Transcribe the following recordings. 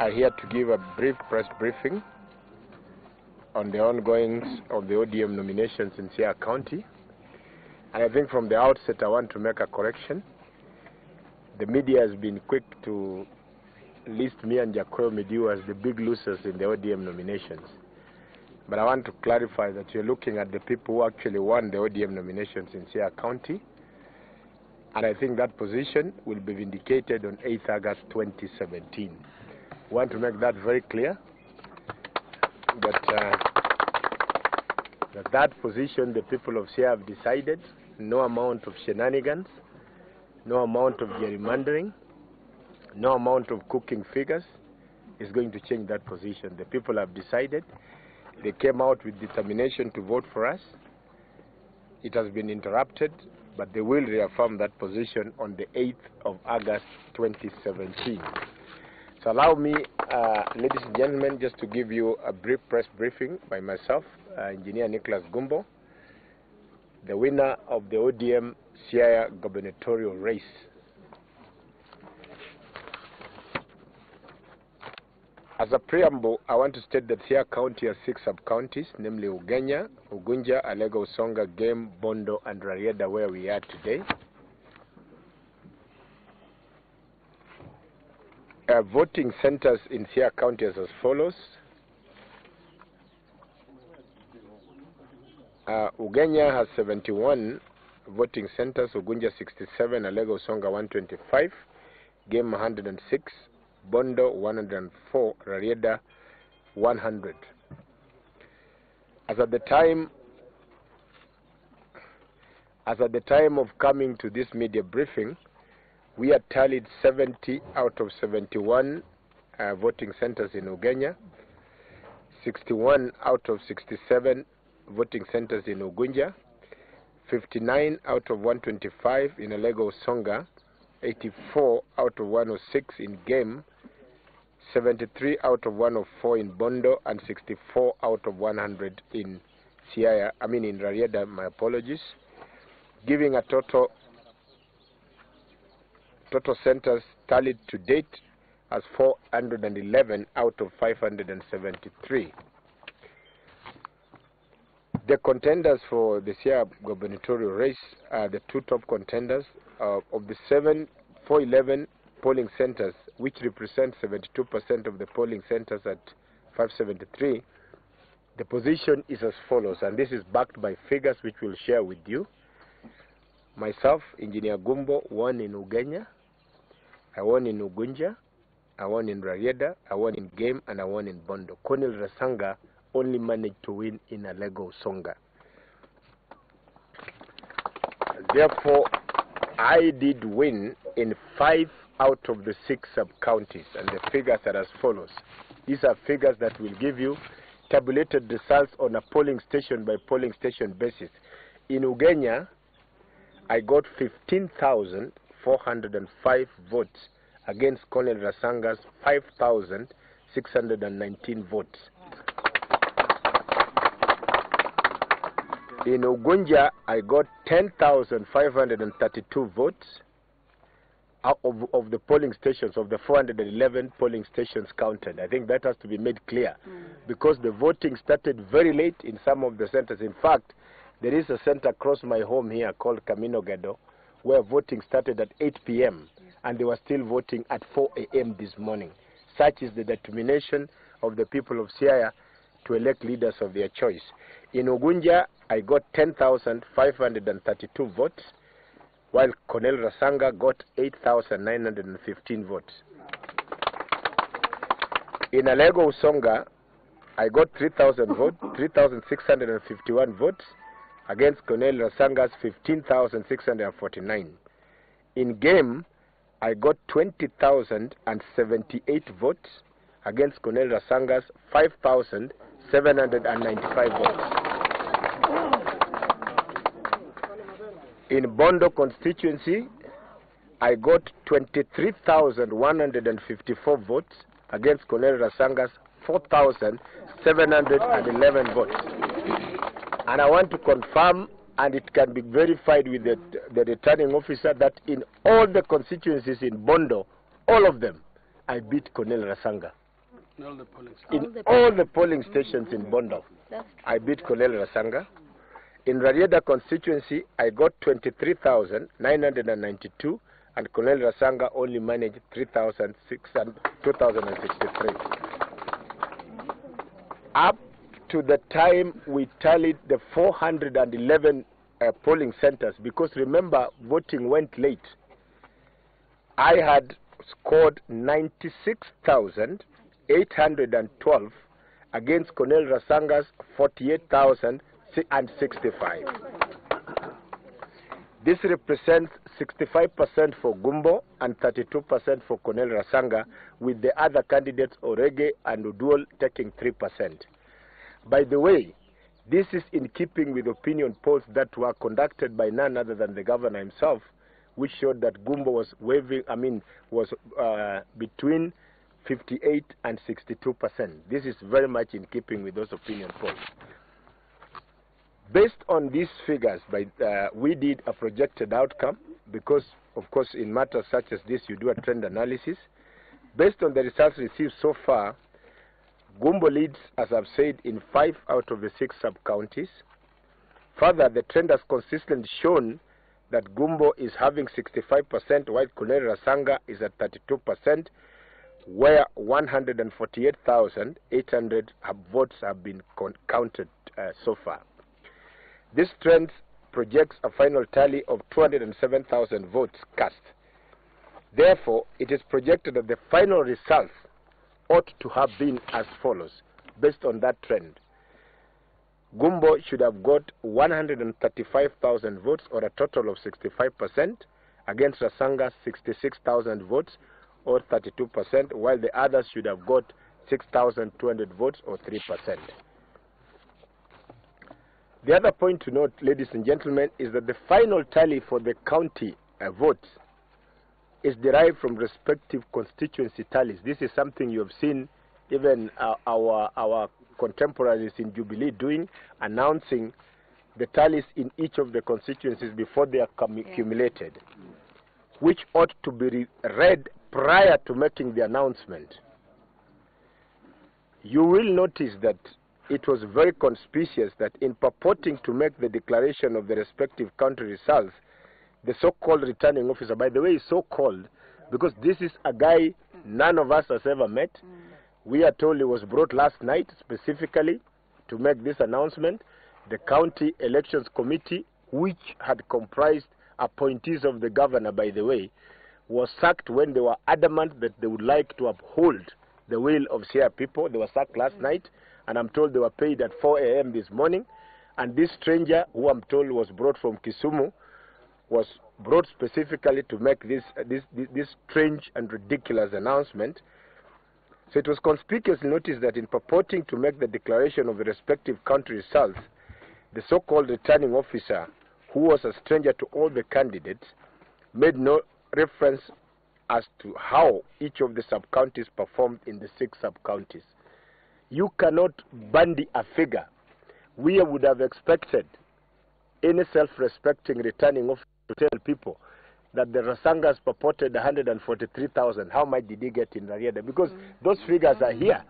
are here to give a brief press briefing on the ongoings of the ODM nominations in Siaya County. And I think from the outset I want to make a correction. The media has been quick to list me and Jacoyo Midiu as the big losers in the ODM nominations. But I want to clarify that you're looking at the people who actually won the ODM nominations in Siaya County. And I think that position will be vindicated on 8th August 2017. I want to make that very clear, that position the people of Siaya have decided. No amount of shenanigans, no amount of gerrymandering, no amount of cooking figures is going to change that position. The people have decided. They came out with determination to vote for us. It has been interrupted, but they will reaffirm that position on the 8th of August 2017. So allow me, ladies and gentlemen, just to give you a brief press briefing by myself, Engineer Nichola Gumbo, the winner of the ODM Siaya Gubernatorial race. As a preamble, I want to state that Siaya County has 6 sub-counties, namely Ugenya, Ugunja, Alego, Usonga, Game, Bondo, and Rarieda, where we are today. Voting centers in Siaya County is as follows. Ugenya has 71 voting centers, Ugunja 67, Alego, Usonga 125, Game 106, Bondo 104, Rarieda 100. As at the time of coming to this media briefing, we had tallied 70 out of 71 voting centers in Ugenya, 61 out of 67 voting centers in Ugunja, 59 out of 125 in Alego Usonga, 84 out of 106 in Game, 73 out of 104 in Bondo, and 64 out of 100 in in Rarieda, my apologies, giving a total centers tallied to date as 411 out of 573. The contenders for the Siaya gubernatorial race are the 2 top contenders. Of the 411 polling centers, which represent 72% of the polling centers at 573, the position is as follows, and this is backed by figures which we'll share with you. Myself, Engineer Gumbo, won in Ugenya, I won in Ugunja, I won in Rarieda, I won in Game, and I won in Bondo. Colonel Rasanga only managed to win in Alego Usonga. Therefore, I did win in 5 out of the 6 sub-counties, and the figures are as follows. These are figures that will give you tabulated results on a polling station by polling station basis. In Ugenya, I got 15,405 votes against Colonel Rasanga's 5,619 votes. In Ugunja, I got 10,532 votes out of the polling stations, of the 411 polling stations counted. I think that has to be made clear because the voting started very late in some of the centers. In fact, there is a center across my home here called Camino Gado where voting started at 8 p.m. and they were still voting at 4 a.m. this morning. Such is the determination of the people of Siaya to elect leaders of their choice. In Ugunja, I got 10,532 votes, while Colonel Rasanga got 8,915 votes. In Alego Usonga, I got 3,651 votes against Colonel Rasanga's 15,649. In Game, I got 20,078 votes against Colonel Rasanga's 5,795 votes. In Bondo constituency, I got 23,154 votes against Colonel Rasanga's 4,711 votes. And I want to confirm, and it can be verified with the returning officer, that in all the constituencies in Bondo, all of them, I beat Colonel Rasanga. In all the polling stations in Bondo, I beat Colonel Rasanga. In Rarieda constituency, I got 23,992, and Colonel Rasanga only managed 2,063. Up to the time we tallied the 411 polling centers, because remember, voting went late, I had scored 96,812 against Colonel Rasanga's 48,065. This represents 65% for Gumbo and 32% for Colonel Rasanga, with the other candidates Orege and Uduol taking 3%. By the way, this is in keeping with opinion polls that were conducted by none other than the governor himself, which showed that Gumbo was between 58 and 62%. This is very much in keeping with those opinion polls. Based on these figures, we did a projected outcome, because, of course, in matters such as this, you do a trend analysis. Based on the results received so far, Gumbo leads, as I've said, in 5 out of the 6 sub-counties. Further, the trend has consistently shown that Gumbo is having 65%, while Colonel Rasanga is at 32%, where 148,800 votes have been counted so far. This trend projects a final tally of 207,000 votes cast. Therefore, it is projected that the final results ought to have been as follows, based on that trend. Gumbo should have got 135,000 votes, or a total of 65%, against Rasanga's 66,000 votes, or 32%, while the others should have got 6,200 votes, or 3%. The other point to note, ladies and gentlemen, is that the final tally for the county votes is derived from respective constituency tallies. This is something you have seen even our contemporaries in Jubilee doing, announcing the tallies in each of the constituencies before they are accumulated, which ought to be read prior to making the announcement. You will notice that it was very conspicuous that in purporting to make the declaration of the respective country results, the so-called returning officer, by the way, is so-called because this is a guy none of us has ever met. We are told he was brought last night specifically to make this announcement. The county elections committee, which had comprised appointees of the governor, by the way, was sacked when they were adamant that they would like to uphold the will of Siaya people. They were sacked last night, and I'm told they were paid at 4 a.m. this morning. And this stranger, who I'm told was brought from Kisumu, was brought specifically to make this strange and ridiculous announcement. So it was conspicuously noticed that in purporting to make the declaration of the respective country results, the so-called returning officer, who was a stranger to all the candidates, made no reference as to how each of the sub-counties performed in the 6 sub-counties. You cannot bandy a figure. We would have expected any self-respecting returning officer to tell people that the Rasangas purported 143,000. How much did he get in Rarieda? Because those figures are here.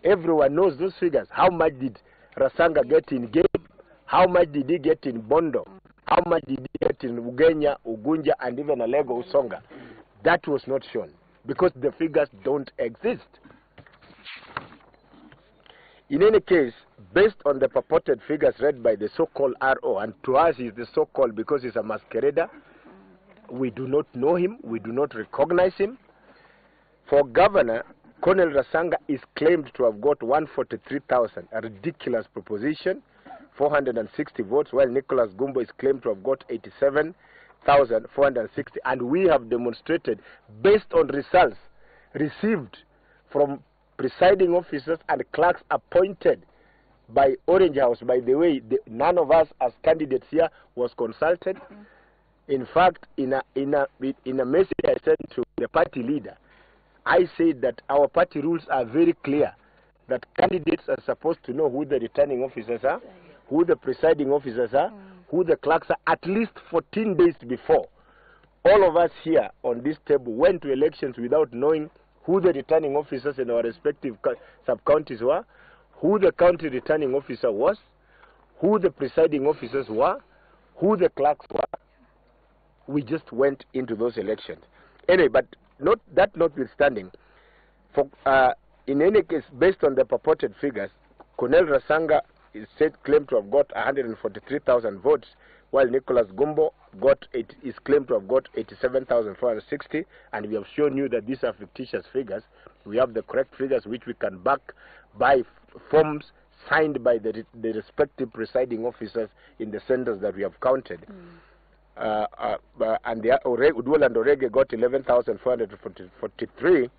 Everyone knows those figures. How much did Rasanga get in Game? How much did he get in Bondo? How much did he get in Ugenya, Ugunja, and even Alego, Usonga? That was not shown because the figures don't exist. In any case, based on the purported figures read by the so-called RO, and to us he's the so-called because he's a masquerader, we do not know him, we do not recognize him. For governor, Colonel Rasanga is claimed to have got 143,000, a ridiculous proposition, 460 votes, while Nicholas Gumbo is claimed to have got 87,460, and we have demonstrated, based on results received from presiding officers and clerks appointed by Orange House. By the way, none of us as candidates here was consulted. In fact, in a message I sent to the party leader, I said that our party rules are very clear, that candidates are supposed to know who the returning officers are, who the presiding officers are, who the clerks are, at least 14 days before. All of us here on this table went to elections without knowing who the returning officers in our respective sub-counties were, who the county returning officer was, who the presiding officers were, who the clerks were. We just went into those elections. Anyway, but notwithstanding, in any case, based on the purported figures, Colonel Rasanga is claimed to have got 143,000 votes, while Nicholas Gumbo is claimed to have got 87,460, and we have shown you that these are fictitious figures. We have the correct figures which we can back by forms signed by the respective presiding officers in the centers that we have counted. And the Udwal and Orege got 11,443,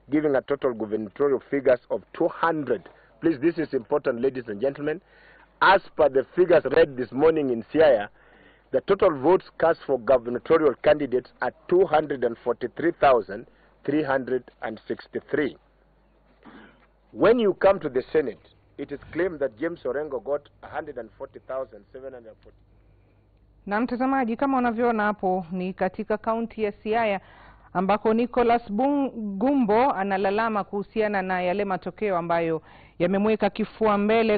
giving a total gubernatorial figures of 200. Please, this is important, ladies and gentlemen. As per the figures read this morning in Siaya, the total votes cast for gubernatorial candidates are 243,363. When you come to the Senate, it is claimed that James Orengo got 140,740. Na mtazamaji, kama unavyoona hapo ni katika kaunti ya Siaya ambako Nicholas Gumbo analalama kuhusiana na yale matokeo ambayo yamemweka kifua mbele.